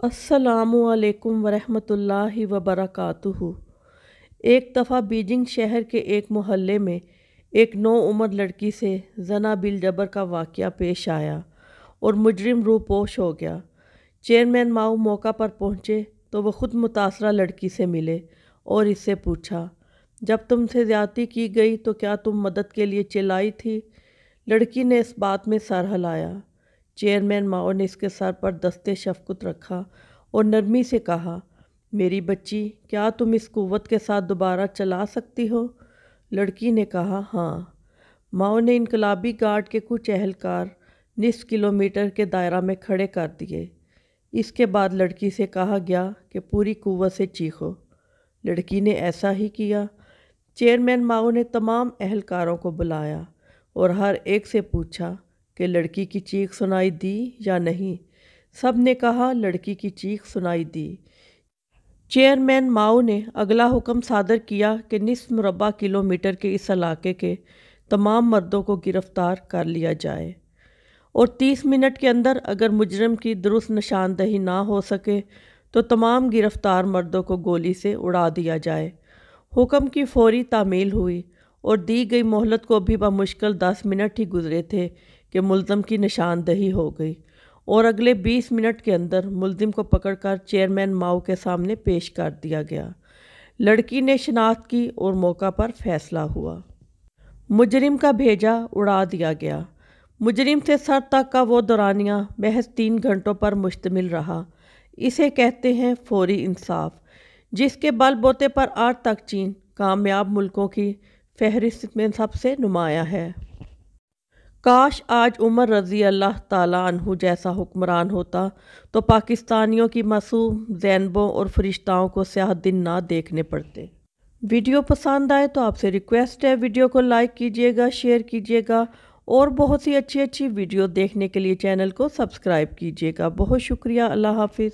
अस्सलामुअलैकुम वरहमतुल्लाहि वबरकातुहू। एक दफ़ा बीजिंग शहर के एक मोहल्ले में एक नौउम्र लड़की से जना बिल जबर का वाक़या पेश आया और मुजरिम रूपोश हो गया। चेयरमैन माओ मौका पर पहुँचे तो वो ख़ुद मुतासरा लड़की से मिले और इससे पूछा, जब तुमसे ज़्यादती की गई तो क्या तुम मदद के लिए चिल्लाई थी? लड़की ने इस बात में सर हिलाया। चेयरमैन माओ ने इसके सर पर दस्ते शफ़क़त रखा और नरमी से कहा, मेरी बच्ची, क्या तुम इस कुव्वत के साथ दोबारा चला सकती हो? लड़की ने कहा, हाँ। माओ ने इनकलाबी गार्ड के कुछ एहलकार निस्फ किलोमीटर के दायरा में खड़े कर दिए। इसके बाद लड़की से कहा गया कि पूरी कुव्वत से चीखो। लड़की ने ऐसा ही किया। चेयरमैन माओ ने तमाम एहलकारों को बुलाया और हर एक से पूछा कि लड़की की चीख सुनाई दी या नहीं। सब ने कहा लड़की की चीख सुनाई दी। चेयरमैन माओ ने अगला हुक्म सादर किया कि निस्फ मुरब्बा किलोमीटर के इस इलाके के तमाम मर्दों को गिरफ़्तार कर लिया जाए और 30 मिनट के अंदर अगर मुजरिम की दुरुस्त निशानदही ना हो सके तो तमाम गिरफ़्तार मर्दों को गोली से उड़ा दिया जाए। हुक्म की फौरी तामील हुई और दी गई मोहलत को भी बमुश्किल 10 मिनट ही गुजरे थे कि मुल्ज़िम की निशानदही हो गई और अगले 20 मिनट के अंदर मुल्ज़िम को पकड़कर चेयरमैन माओ के सामने पेश कर दिया गया। लड़की ने शनाख्त की और मौका पर फैसला हुआ। मुजरिम का भेजा उड़ा दिया गया। मुजरिम से सर तक का वो दौरानिया महज 3 घंटों पर मुश्तमिल रहा। इसे कहते हैं फौरी इंसाफ, जिसके बलबूते पर आज तक चीन कामयाब मुल्कों की फहरिस्त में सबसे नुमाया है। काश आज उमर रज़ी अल्लाह ताला अन्हु जैसा हुक्मरान होता तो पाकिस्तानियों की मासूम ज़ैनबों और फरिश्ताओं को स्याह दिन ना देखने पड़ते। वीडियो पसंद आए तो आपसे रिक्वेस्ट है, वीडियो को लाइक कीजिएगा, शेयर कीजिएगा और बहुत सी अच्छी वीडियो देखने के लिए चैनल को सब्सक्राइब कीजिएगा। बहुत शुक्रिया। अल्लाह हाफिज़।